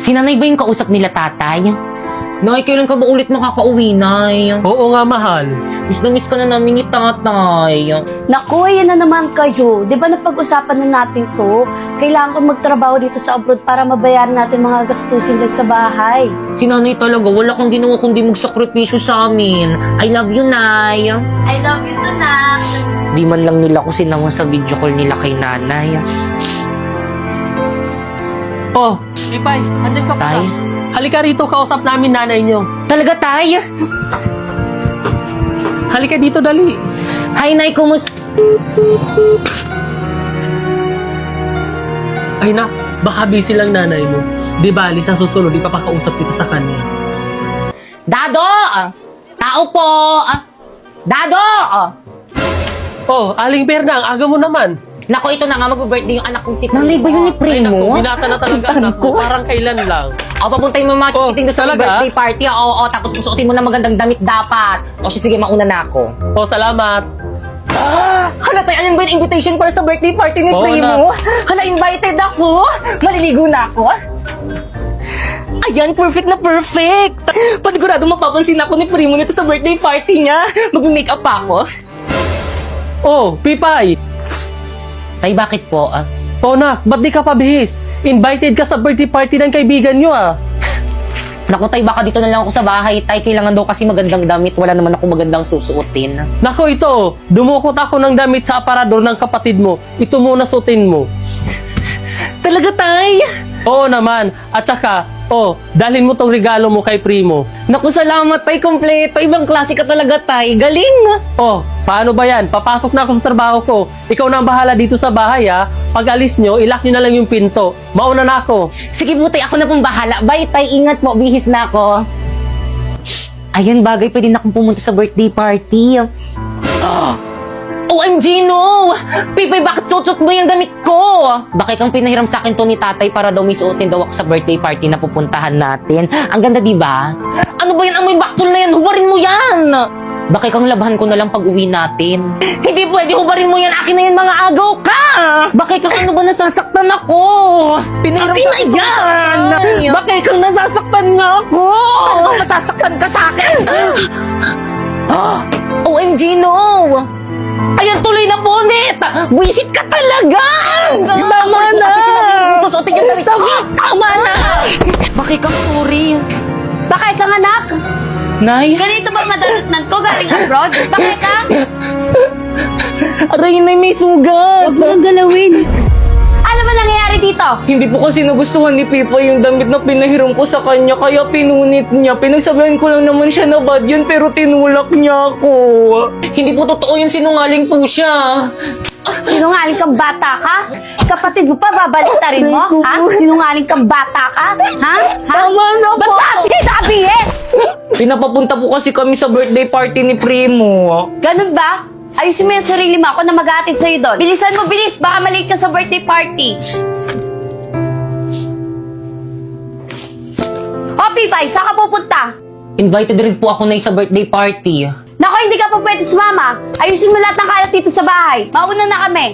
Si nanay ba yung kausap nila tatay? Nay, kailan ka ba ulit makakauwi, Nay? Oo nga, mahal. Miss na miss ka na namin ni tatay. Naku, yan na naman kayo. Di ba napag-usapan na natin to? Kailangan ko magtrabaho dito sa abroad para mabayaran natin mga gastusin dyan sa bahay. Si nanay talaga, wala kang ginawa kundi magsakripisyo sa amin. I love you, Nay. I love you too, Nak. Di man lang nila ko sinama sa video call nila kay nanay. Oh, Ipay, andyan ka pa. Tay? Halika rito, kausap namin nanay nyo. Talaga, Tay? Halika dito, dali. Hi, Nay, kumusta? Ay nak, baka busy lang nanay mo. Di bali, sa susunod, ipapakausap kita sa kanya. Dado! Tao po! Dado! Oh, Aling Berna, ang aga mo naman. Nako, ito na nga, mag-birthday yung anak kong si Primo. Nanay ba yun ni Ay Primo? naku, binata na talaga Puntahan anak ko. mo. Parang kailan lang. O, papuntayin mo mga Oh, chikiting doon sa talaga? birthday party. Oo, tapos susuotin mo na magandang damit dapat. O, siya, sige, mauna na ako. Oh, salamat. Hala, tayo, alin ba yung invitation para sa birthday party ni Oo, Primo? Hala, invited ako. Maliligo na ako. Ayan, perfect na perfect. Panigurado mapapansin ako ni Primo nito sa birthday party niya. Mag-makeup pa ako. Oh, Pipay. Tay, bakit po? Oh, nak, ba't di ka pabihis? Invited ka sa birthday party ng kaibigan nyo, ah. Naku, Tay, baka dito na lang ako sa bahay. Tay, kailangan daw kasi magandang damit. Wala naman ako magandang susuotin. Nako, ito, dumukot ako ng damit sa aparador ng kapatid mo. Ito muna sutin mo. Talaga, Tay? Oo naman. At saka, dalhin mo tong regalo mo kay Primo. Naku, salamat, Tay. Kompleto. Ibang klase ka talaga, Tay. Galing. Oh, paano ba yan? Papasok na ako sa trabaho ko. Ikaw na ang bahala dito sa bahay, ha? Pag alis nyo, ilock nyo na lang yung pinto. Mauna na ako. Sige po, Tay. Ako na pong bahala. Bye, Tay. Ingat mo. Bihis na ako. Ayan, bagay. Pwede na akong pumunta sa birthday party. OMG, no! Pipay, bakit suot mo yung damit ko? Bakit kang pinahiram sa akin to ni tatay para daw may suotin daw ako sa birthday party na pupuntahan natin? Ang ganda, di ba? Ano ba yan? Amoy baktol na yan. Hubarin mo yan! Bakit kang labahan ko na lang pag uwi natin? Hindi pwede. Hubarin mo yan. Akin na yan, mga agaw ka! Bakit kang ano ba nasasaktan ako? Pinahiram Akin sa na akin yan! yan! Bakit kang nasasaktan nga ako? Masasaktan ka sa akin! OMG, no! Ayan, tuloy na bonnet! Wisit ka talaga! Tama na! Kasi sinabi mo, susuotin yung damit. Tama na! Bakit kang sorry? Bakit kang anak? Nay? Ganito ba madalutnan ko galing abroad? Bakit ka? Aray, Nay, may sugat! Huwag mo nang galawin. Ano ba nangyayari dito? Hindi po kasi nagustuhan ni Pipa yung damit na pinahiram ko sa kanya, kaya pinunit niya. Pinagsabihan ko lang naman siya na bad yun, pero tinulak niya ako. Hindi po totoo yun, sinungaling po siya. Sinungaling kang bata ka? Kapatid mo pa, babaliktarin mo? Ha? Sinungaling kang bata ka? Ha? Ha? Tama na po! Ba't taas kayo sa ABS? Pinapapunta po kasi kami sa birthday party ni Primo. Ganun ba? Ayusin mo yung sarili mo. Ako na mag-aatid sa'yo doon. Bilisan mo, bilis. Baka malate ka sa birthday party. O, Pipay, saan ka pupunta? Invited rin po ako na sa birthday party. Nako, hindi ka pa pwede sumama. Ayusin mo lahat ng kalat dito sa bahay. Mauna na kami.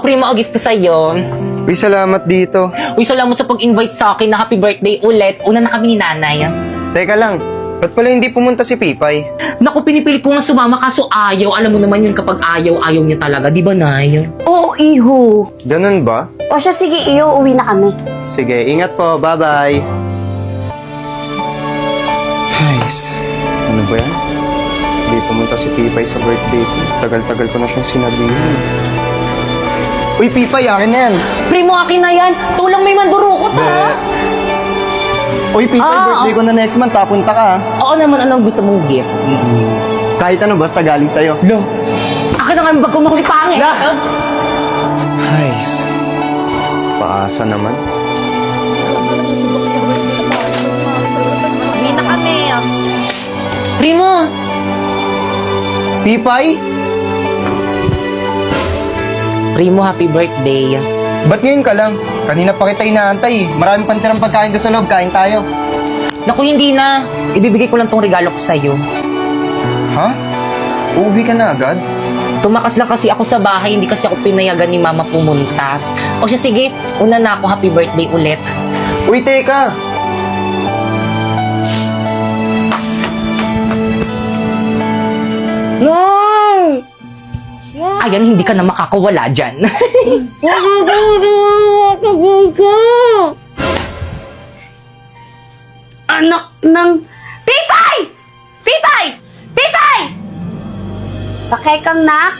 Primo, a gift ko sa'yo. Uy, salamat dito. Uy, salamat sa pag-invite sa akin na happy birthday ulit. Una na kami ni nanay. Teka lang, ba't pala hindi pumunta si Pipay? Naku, pinipilit ko nga sumama kaso ayaw. Alam mo naman yun kapag ayaw, ayaw niya talaga. Di ba, Nay? Oo, iho. Ganun ba? O siya, sige, iyo. Uwi na kami. Sige, ingat po. Bye-bye. Guys, ano ba yan? Hindi pumunta si Pipay sa birthday ko. Tagal-tagal ko na siyang sinabihan. Uy, Pipay, akin na yan. Primo, akin na yan. Tulang may mandurukot, ha? Uy, Pipay, birthday ko na next month. Punta ka, ha? Oo naman, anong gusto mong gift? Kahit ano, basta galing sa'yo. Lo, akin na nga yung bag ko makulit pangit. Guys, paasa naman. Uwi na kami. Primo, Pipay? Primo, happy birthday. Ba't ngayon ka lang? Kanina pa kita inaantay. Marami pang tirang pagkain doon sa loob. Kain tayo. Naku, hindi na. Ibibigay ko lang tong regalo ko sa'yo. Ha? Uuwi ka na agad? Tumakas lang kasi ako sa bahay, hindi kasi ako pinayagan ni mama pumunta. O siya, sige, una na ako, happy birthday ulit. Uy, teka! Ayan, hindi ka na makakawala dyan. Anak ng... Pipay! Pipay! Pipay! Bakay kang nak?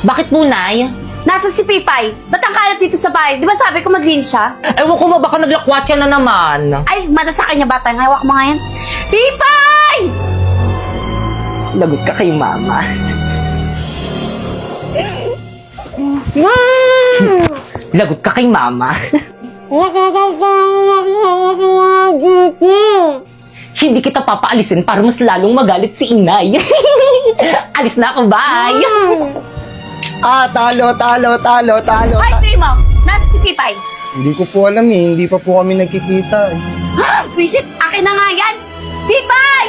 Bakit po, Nay? Nasa si Pipay? Ba't ang kalat dito sa bahay? Di ba sabi ko maglinis siya? Ewan ko ba, baka naglakwatsa na naman. Ay, mada sa kanya bata. Hawak mo nga yan. Pipay! Lagot ka kay mama. Lagot ka kay mama. Hindi kita papaalisin para mas lalong magalit si inay. Alis na ako, bye! Talo. Ay, Primo! Nasa si Pipay? Hindi ko po alam eh, hindi pa po kami nagkikita eh. Visit, akin na nga yan! Pipay!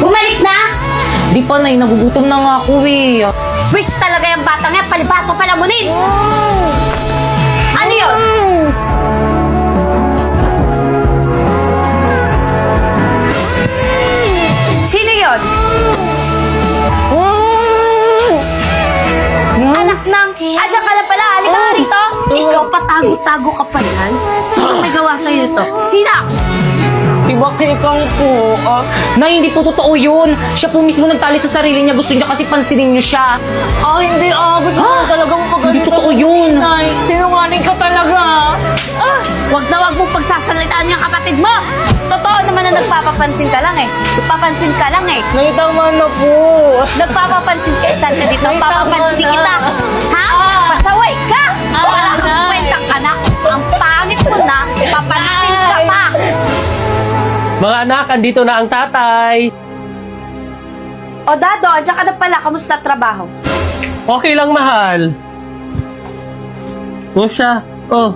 Bumalik na! Di pa, Nay, nagugutom na nga ako eh. Wish talaga yung batang yan, palibasa palamunin! Ano yun? Sino yun? Anak ng... Adyan ka na pala, halika nga rito! Ikaw patago-tago ka pa yan? Sino may gawa sa'yo ito? Sino? Si Bakekang po. Nay, hindi po totoo yun. Siya po mismo nagtali sa sarili niya. Gusto niya kasi pansinin niyo siya. Hindi gusto ko talagang pagalitan. Hindi totoo yun. Nay, sinungaling ka talaga. Huwag na huwag mong pagsasalitaan yung kapatid mo! Totoo naman na nagpapapansin ka lang eh. Nagpapansin ka lang eh. Nay, tama na po. Nagpapapansin ka dito. Nay, Papapansin tama na. kita. Ha? Pasaway ka! Wala kang Nay. kwenta ka na. Ang pangit mo na. Papansin ka pa. Mga anak, andito na ang tatay. O Dado, andyan ka na pala. Kamusta trabaho? Okay lang, mahal. O siya. Oh,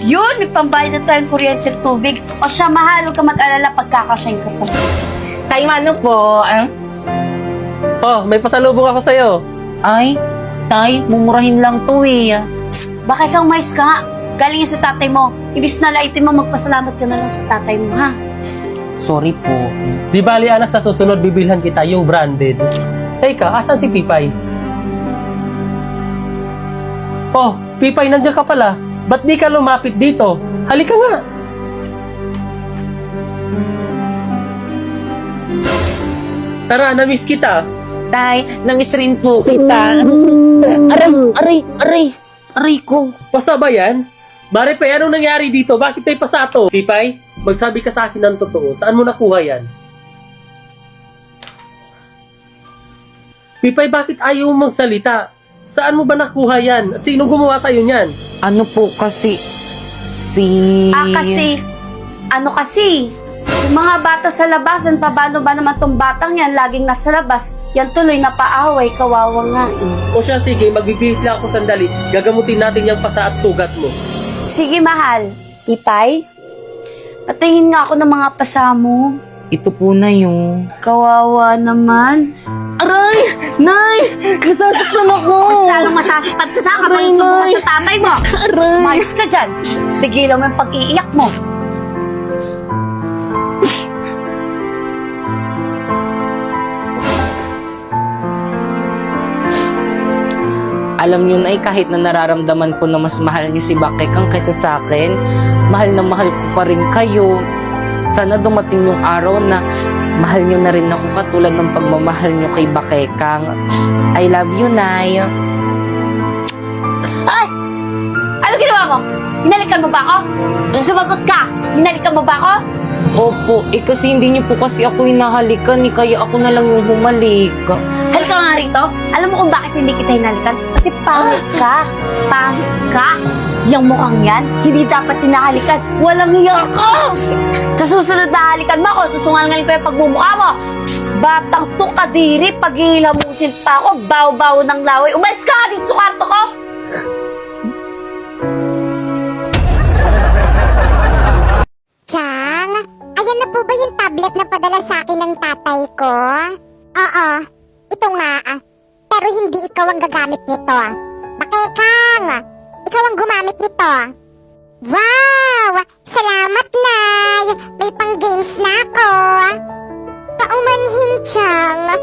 Yun, may pambayad na tayong kuryente at tubig. O siya, mahal. Huwag ka mag-alala pagkakasyahin ko to. Tay, ano po? may pasalubong ako sa'yo. Ay, Tay, mumurahin lang to eh. Bakit kang mais ka nga? Galing yan sa tatay mo. Ibis na laitin mo, magpasalamat ka na lang sa tatay mo, ha? Sorry po. Di bali anak, sa susunod bibilhan kita yung branded. Teka, asan si Pipay? Oh, Pipay, nandiyan ka pala. Ba't di ka lumapit dito? Halika nga. Tara, na-miss kita. Tay, namiss rin po kita. Aray ko. Pasa ba yan? Maripay, anong nangyari dito? Bakit may pasato? Pipay, magsabi ka sa akin ng totoo. Saan mo nakuha yan? Pipay, bakit ayaw mo magsalita? Saan mo ba nakuha yan? At sino gumawa sa'yo niyan? Ano po kasi, Kasi, ano kasi? Yung mga bata sa labasan, paano ba naman tong batang yan? Laging nasa labas. Yan tuloy napaaway, kawawa nga eh. O siya, sige, magbibihis lang ako sandali. Gagamutin natin yung pasa at sugat mo. Sige, mahal. Ipay? Patingin nga ako ng mga pasa mo. Ito po na yung... Kawawa naman. Aray! Nay! Nasasaktan ako! Mas lalong masasaktan ka sa kapag sumuha sa tatay mo. Aray! Mayos ka dyan. Tigilan mo yung pag-iiyak mo. Alam niyo, Nay, kahit na nararamdaman ko na mas mahal niyo si Bakekang kaysa sa akin, mahal na mahal ko pa rin kayo. Sana dumating yung araw na mahal niyo na rin ako katulad ng pagmamahal niyo kay Bakekang. I love you, Nay. Ay! Ano ginawa mo? Hinalikan mo ba ako? Sumagot ka! Hinalikan mo ba ako? Opo, kasi hindi niyo po kasi ako hinahalikan, kaya ako na lang yung humalik. Halika nga rito. Alam mo kung bakit hindi kita hinalikan? Kasi pangit ka. Pangit ka. Yung mukhang yan, hindi dapat hinahalikan. Walang hiya ka! Sa susunod na halikan mo ako, susungalingan ko yung pagmumukha mo. Batang to, kadiri, paghihilamusin pa ako, baw-baw ng laway. Umalis ka nga dito sa kwarto ko! Chang, ayan na po ba yung tablet na padala sa akin ng tatay ko? Oo, ito nga. Pero hindi ikaw ang gagamit nito. Bakekang, ikaw ang gumamit nito. Wow! Salamat, Nay! May pang-games na ako. Paumanhin, Chang.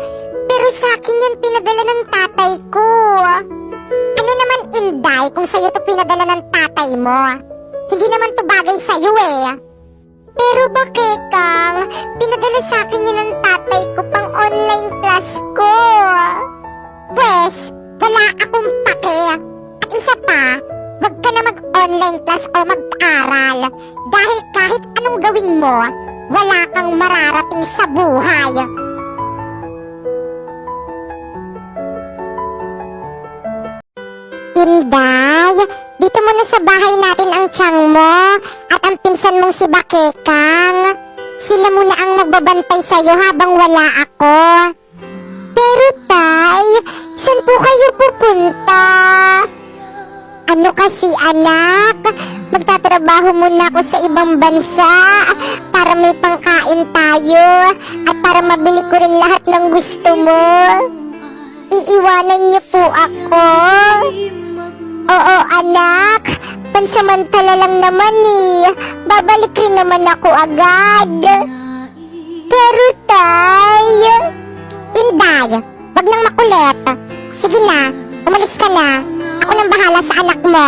Pero sa akin yan pinadala ng tatay ko. Ano naman, Inday, kung sa'yo to pinadala ng tatay mo? Hindi naman to bagay sa'yo eh. Pero Bakekang, pinadala sa akin yun ng tatay ko pang online class ko. Pwes, wala akong pake. At isa pa, wag ka na mag-online class o mag-aral. Dahil kahit anong gawin mo, wala kang mararating sa buhay. Inday, dito muna sa bahay natin ang tiyang mo at ang pinsan mong si Bakekang. Sila muna ang magbabantay sa'yo habang wala ako. Pero Tay, saan po kayo pupunta? Ano kasi anak, magtatrabaho muna ako sa ibang bansa para may pangkain tayo at para mabili ko rin lahat ng gusto mo. Iiwanan niyo po ako. Oo anak, pansamantala lang naman eh. Babalik rin naman ako agad. Pero Tay, Inday, wag nang makulit. Sige na, umalis ka na. Ako nang bahala sa anak mo.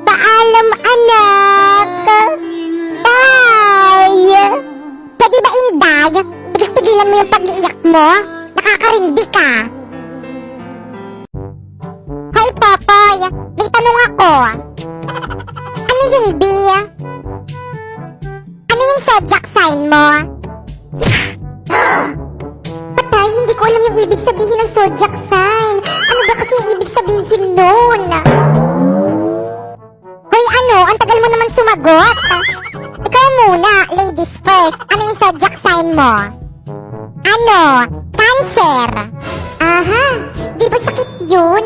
Paalam anak. Tay, pwede ba Inday, pagpigilan mo yung pag-iiyak mo? Nakakarindi ka. Hoy Popoy, may tanong ako. Ano yung B? Ano yung zodiac sign mo? Patay, hindi ko alam yung ibig sabihin ng zodiac sign. Ano ba kasi yung ibig sabihin nun? Hoy ano, ang tagal mo naman sumagot. Ikaw muna, ladies first. Ano yung zodiac sign mo? Ano? Cancer. Aha, di ba sakit yun?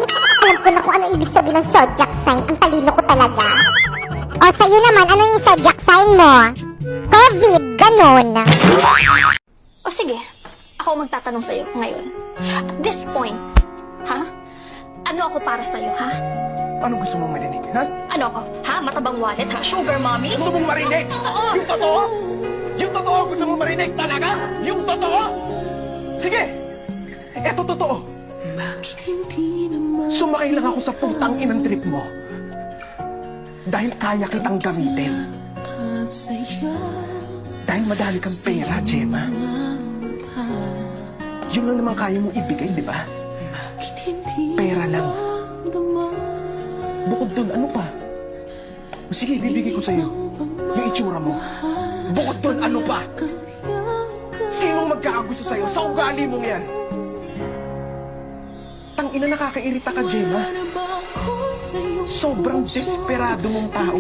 Alam ko na kung ano ibig sabihin ng zodiac sign. Ang talino ko talaga. O sa'yo naman, ano yung zodiac sign mo? COVID, ganun. O sige, ako magtatanong sa'yo ngayon. At this point, ha? Ano ako para sa'yo, ha? Ano gusto mong marinig, ha? Ano ako? Ha? Matabang wallet, ha? Sugar mommy? Gusto mong marinig? Totoo! Yung totoo? Yung totoo gusto mong marinig talaga? Yung totoo? Sige! Eto totoo. Sumakay lang ako sa putang inang trip mo. Dahil kaya kitang gamitin. Dahil madali kang pera, Gemma. Yun lang naman kaya mong ibigay, di ba? Pera lang. Bukod dun, ano pa? O sige, bibigay ko sa'yo yung itsura mo. Bukod dun, ano pa? Sinong magkakagusto sa'yo sa ugali mong yan? Tangina, nakakairita ka, Gemma. Sobrang desperado mong tao.